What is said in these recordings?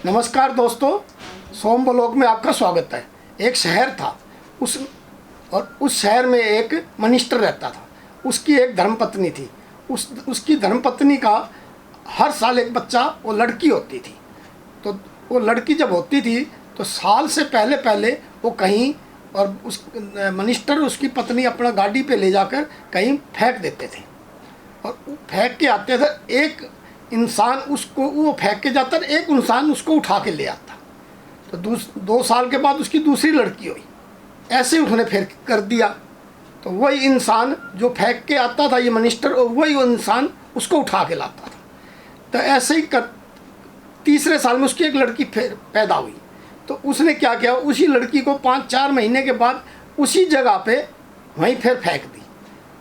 नमस्कार दोस्तों, सोम ब्लॉग में आपका स्वागत है। एक शहर था उस शहर में एक मिनिस्टर रहता था। उसकी एक धर्मपत्नी थी। उसकी धर्मपत्नी का हर साल एक बच्चा वो लड़की होती थी। तो वो लड़की जब होती थी तो साल से पहले पहले वो कहीं और उस मिनिस्टर उसकी पत्नी अपना गाड़ी पे ले जाकर कहीं फेंक देते थे और फेंक के आते थे। एक इंसान उसको वो फेंक के जाता, एक इंसान उसको उठा के ले आता। तो 2 साल के बाद उसकी दूसरी लड़की हुई। ऐसे उसने फिर कर दिया। तो वही इंसान जो फेंक के आता था, ये मिनिस्टर, और वही इंसान उसको उठा के लाता था। तो ऐसे ही तीसरे साल में उसकी एक लड़की फिर पैदा हुई। तो उसने क्या किया, उसी लड़की को 5-4 महीने के बाद उसी जगह पे वहीं फिर फेंक दी।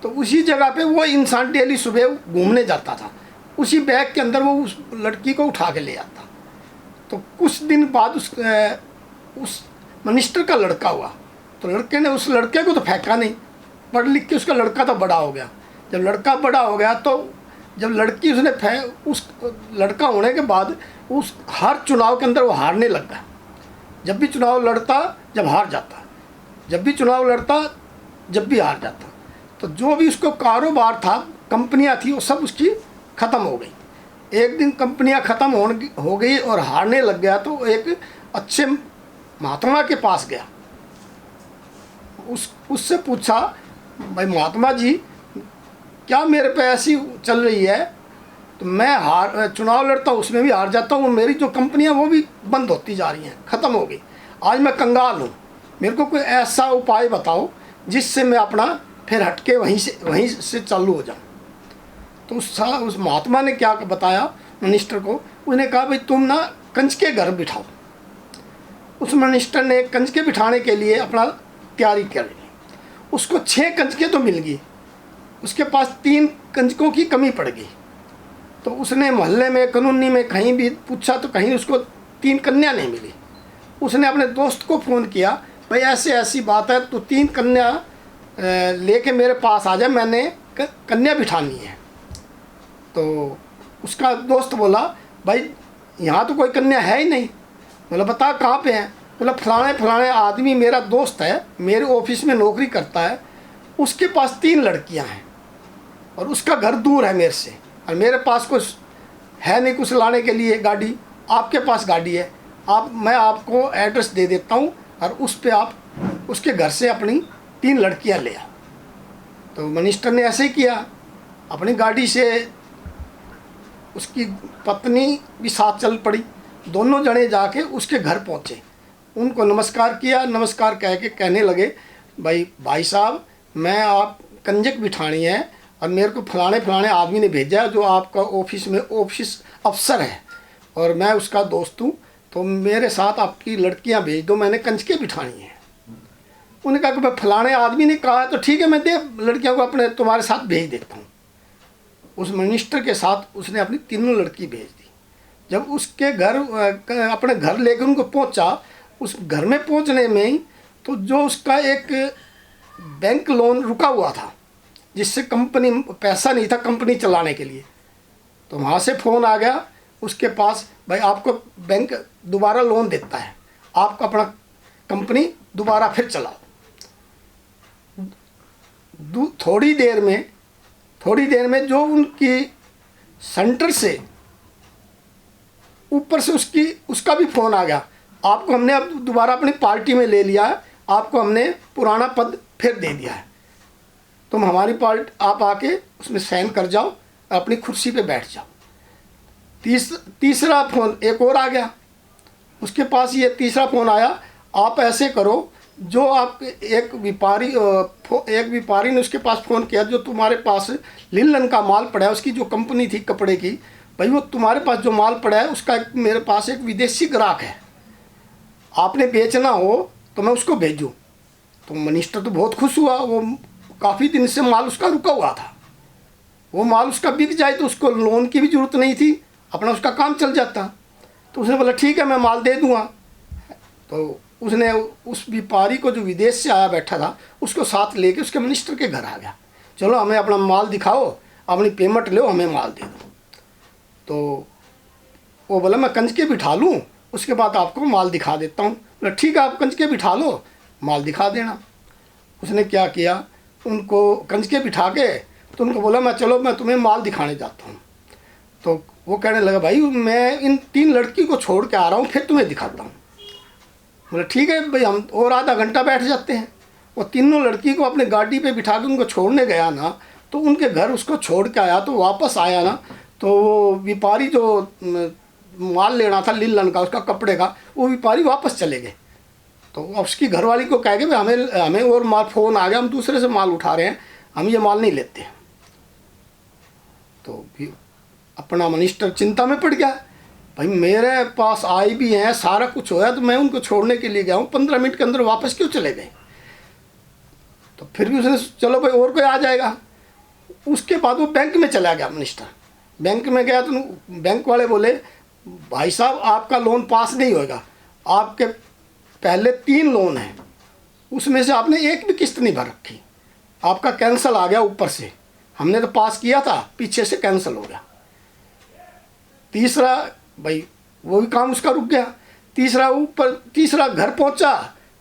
तो उसी जगह पे वो इंसान डेली सुबह घूमने जाता था। उसी बैग के अंदर वो उस लड़की को उठा के ले आता। तो कुछ दिन बाद उस मिनिस्टर का लड़का हुआ। तो लड़के ने उस लड़के को तो फेंका नहीं, पढ़ लिख के उसका लड़का तो बड़ा हो गया। जब लड़का बड़ा हो गया तो जब लड़की उस लड़का होने के बाद उस हर चुनाव के अंदर वो हारने लग गया। जब भी चुनाव लड़ता जब हार जाता, जब भी चुनाव लड़ता जब भी हार जाता। तो जो भी उसको कारोबार था, कंपनियां थी, वो सब उसकी ख़त्म हो गई। एक दिन कंपनियां ख़त्म हो गई और हारने लग गया। तो एक अच्छे महात्मा के पास गया। उससे पूछा, भाई महात्मा जी, क्या मेरे पे ऐसी चल रही है? तो मैं चुनाव लड़ता हूँ, उसमें भी हार जाता हूँ, मेरी जो कंपनियां वो भी बंद होती जा रही हैं, ख़त्म हो गई। आज मैं कंगाल हूँ, मेरे को कोई ऐसा उपाय बताओ जिससे मैं अपना फिर हटके वहीं से चालू हो जाऊँ। तो उस महात्मा ने क्या बताया मिनिस्टर को, उसने कहा, भाई तुम ना कंजके घर बिठाओ। उस मिनिस्टर ने कंजके बिठाने के लिए अपना तैयारी कर ली। उसको 6 कंजके तो मिल गई, उसके पास 3 कंजकों की कमी पड़ गई। तो उसने मोहल्ले में, कॉलोनी में कहीं भी पूछा तो कहीं उसको 3 कन्या नहीं मिली। उसने अपने दोस्त को फ़ोन किया, भाई ऐसे ऐसी बात है, तो 3 कन्या लेके मेरे पास आ जाए, मैंने कन्या बिठानी है। तो उसका दोस्त बोला, भाई यहाँ तो कोई कन्या है ही नहीं। बोला, बता कहाँ पे है? बोला, फलाने आदमी मेरा दोस्त है, मेरे ऑफिस में नौकरी करता है, उसके पास 3 लड़कियाँ हैं और उसका घर दूर है मेरे से, और मेरे पास कुछ है नहीं कुछ लाने के लिए गाड़ी। आपके पास गाड़ी है, मैं आपको एड्रेस दे देता हूँ और उस पर आप उसके घर से अपनी 3 लड़कियाँ ले आओ। तो मिनिस्टर ने ऐसे ही किया। अपनी गाड़ी से उसकी पत्नी भी साथ चल पड़ी। दोनों जने जाके उसके घर पहुँचे, उनको नमस्कार किया। नमस्कार कह के कहने लगे, भाई साहब, मैं आप कंजक बिठानी है और मेरे को फलाने आदमी ने भेजा जो आपका ऑफिस में ऑफिस अफसर है और मैं उसका दोस्त हूँ, तो मेरे साथ आपकी लड़कियाँ भेज दो, मैंने कंजके बिठानी है। उन्होंने कहा कि भाई फलाने आदमी ने कहा तो ठीक है, मैं लड़कियों को अपने तुम्हारे साथ भेज देता हूँ। उस मिनिस्टर के साथ उसने अपनी 3 लड़की भेज दी। जब उसके घर अपने घर लेकर उनको पहुंचा, उस घर में पहुंचने में ही तो जो उसका एक बैंक लोन रुका हुआ था, जिससे कंपनी पैसा नहीं था कंपनी चलाने के लिए, तो वहाँ से फ़ोन आ गया उसके पास, भाई आपको बैंक दोबारा लोन देता है, आप अपना कंपनी दोबारा फिर चलाओ। थोड़ी देर में जो उनकी सेंटर से ऊपर से उसका भी फ़ोन आ गया, आपको हमने अब दोबारा अपनी पार्टी में ले लिया है, आपको हमने पुराना पद फिर दे दिया है, तुम हमारी पार्टी, आप आके उसमें साइन कर जाओ, अपनी कुर्सी पे बैठ जाओ। तीसरा फ़ोन एक और आ गया, उसके पास ये तीसरा फ़ोन आया, आप ऐसे करो, जो आप एक व्यापारी ने उसके पास फ़ोन किया, जो तुम्हारे पास लिनन का माल पड़ा है, उसकी जो कंपनी थी कपड़े की, भाई वो तुम्हारे पास जो माल पड़ा है उसका मेरे पास एक विदेशी ग्राहक है, आपने बेचना हो तो मैं उसको भेजूँ। तो मिनिस्टर तो बहुत खुश हुआ, वो काफ़ी दिन से माल उसका रुका हुआ था, वो माल उसका बिक जाए तो उसको लोन की भी ज़रूरत नहीं थी, अपना उसका काम चल जाता। तो उसने बोला, ठीक है, मैं माल दे दूँगा। तो उसने उस व्यापारी को जो विदेश से आया बैठा था उसको साथ लेके उसके मिनिस्टर के घर आ गया, चलो हमें अपना माल दिखाओ, अपनी पेमेंट लो, हमें माल दे दो। तो वो बोला, मैं कंजके बिठा लूँ, उसके बाद आपको माल दिखा देता हूँ। बोला ठीक है, आप कंजके बिठा लो, माल दिखा देना। उसने क्या किया, उनको कंजके बिठा के तो उनको बोला मैं चलो मैं तुम्हें माल दिखाने जाता हूँ। तो वो कहने लगा भाई मैं इन 3 लड़की को छोड़ के आ रहा हूँ, फिर तुम्हें दिखाता हूँ। बोले ठीक है भाई, हम और आधा घंटा बैठ जाते हैं। वो तीनों लड़की को अपने गाड़ी पे बिठा के उनको छोड़ने गया ना, तो उनके घर उसको छोड़ के आया, तो वापस आया ना, तो वो व्यापारी जो माल लेना था लिल्लन का, उसका कपड़े का, वो व्यापारी वापस चले गए। तो उसकी घरवाली को कह के भाई हमें और माल फ़ोन आ गया, हम दूसरे से माल उठा रहे हैं, हम ये माल नहीं लेते। तो भी अपना मिनिस्टर चिंता में पड़ गया, भाई मेरे पास आई भी हैं, सारा कुछ होया, तो मैं उनको छोड़ने के लिए गया हूँ, 15 मिनट के अंदर वापस क्यों चले गए। तो फिर भी उसने चलो भाई और कोई आ जाएगा। उसके बाद वो बैंक में चला गया मिनिस्टर। बैंक में गया तो बैंक वाले बोले भाई साहब आपका लोन पास नहीं होगा, आपके पहले 3 लोन हैं, उसमें से आपने एक भी किस्त नहीं भर रखी, आपका कैंसिल आ गया ऊपर से, हमने तो पास किया था, पीछे से कैंसिल हो गया। तीसरा भाई वो भी काम उसका रुक गया। तीसरा घर पहुंचा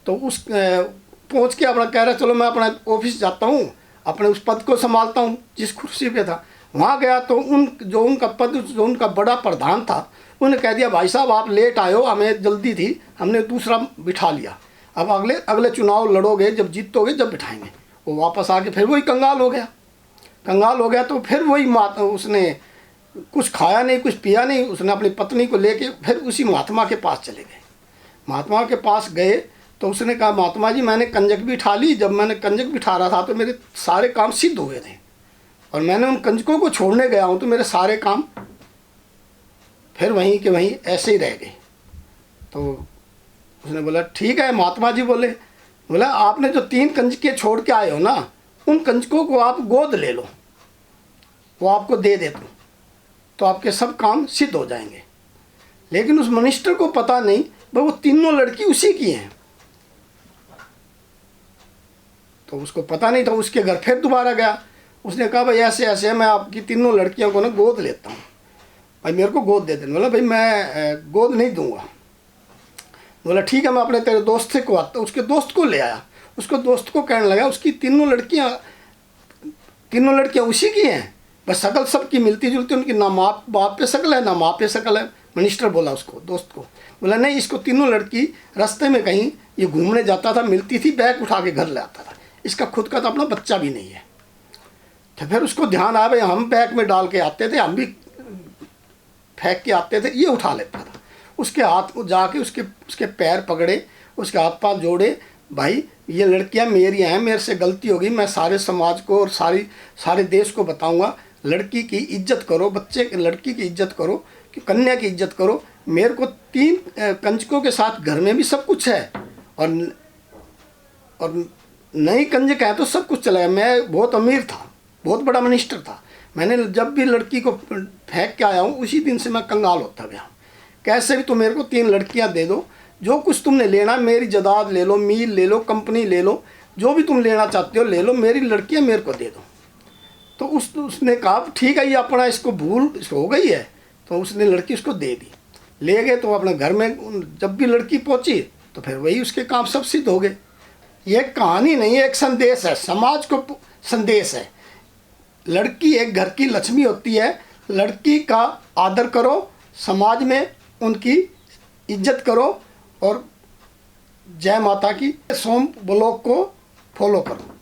तो उस पहुंच के अपना कह रहा चलो मैं अपना ऑफिस जाता हूँ, अपने उस पद को संभालता हूँ जिस कुर्सी पे था। वहाँ गया तो उनका पद, जो उनका बड़ा प्रधान था, उन्होंने कह दिया भाई साहब आप लेट आए हो, हमें जल्दी थी, हमने दूसरा बिठा लिया, अब अगले चुनाव लड़ोगे, जब जीतोगे जब बिठाएंगे। वो वापस आके फिर वही कंगाल हो गया। तो फिर वही उसने कुछ खाया नहीं, कुछ पिया नहीं, उसने अपनी पत्नी को लेके फिर उसी महात्मा के पास चले गए। महात्मा के पास गए तो उसने कहा महात्मा जी मैंने कंजक भी उठा ली, जब मैंने कंजक बिठा रहा था तो मेरे सारे काम सिद्ध हुए थे, और मैंने उन कंजकों को छोड़ने गया हूँ तो मेरे सारे काम फिर वहीं के वहीं ऐसे ही रह गए। तो उसने बोला ठीक है महात्मा जी। बोला आपने जो 3 कंजके छोड़ के आए हो ना, उन कंजकों को आप गोद ले लो, वो आपको दे देता हूँ, तो आपके सब काम सिद्ध हो जाएंगे। लेकिन उस मिनिस्टर को पता नहीं भाई वो तीनों लड़की उसी की हैं, तो उसको पता नहीं था। उसके घर फिर दोबारा गया, उसने कहा भाई ऐसे ऐसे मैं आपकी तीनों लड़कियों को ना गोद लेता हूँ, भाई मेरे को गोद दे देना। बोला भाई मैं गोद नहीं दूंगा। बोला ठीक है मैं अपने तेरे दोस्त से को आता, उसके दोस्त को ले आया। उसको दोस्त को कहने लगा उसकी तीनों लड़कियां उसी की हैं, बस शकल सबकी मिलती जुलती, उनकी ना माँ बाप पे शकल है ना माँ पे शकल है। मिनिस्टर बोला उसको दोस्त को, बोला नहीं इसको तीनों लड़की रास्ते में कहीं ये घूमने जाता था, मिलती थी, बैग उठा के घर ले आता था, इसका खुद का तो अपना बच्चा भी नहीं है। तो फिर उसको ध्यान आया भाई हम बैग में डाल के आते थे, हम भी फेंक के आते थे, ये उठा लेता था। उसके हाथ को जाके उसके पैर पकड़े, उसके हाथ पाँव जोड़े, भाई ये लड़कियां मेरी हैं, मेरे से गलती होगी, मैं सारे समाज को और सारे देश को बताऊंगा, लड़की की इज्जत करो, लड़की की इज्जत करो, कि कन्या की इज्जत करो। मेरे को 3 कंजकों के साथ घर में भी सब कुछ है, और नई कंजक है तो सब कुछ चला। मैं बहुत अमीर था, बहुत बड़ा मिनिस्टर था, मैंने जब भी लड़की को फेंक के आया हूँ उसी दिन से मैं कंगाल होता गया। कैसे भी तुम मेरे को 3 लड़कियाँ दे दो, जो कुछ तुमने लेना, मेरी जायदाद ले लो, मील ले लो, कंपनी ले लो, जो भी तुम लेना चाहते हो ले लो, मेरी लड़कियाँ मेरे को दे दो। तो उसने कहा ठीक है ये अपना इसको भूल हो गई है, तो उसने लड़की उसको दे दी। ले गए तो अपने घर में जब भी लड़की पहुंची तो फिर वही उसके काम सब सिद्ध हो गए। ये कहानी नहीं है, एक संदेश है, समाज को संदेश है। लड़की एक घर की लक्ष्मी होती है, लड़की का आदर करो, समाज में उनकी इज्जत करो, और जय माता की। सोम ब्लॉग को फॉलो करो।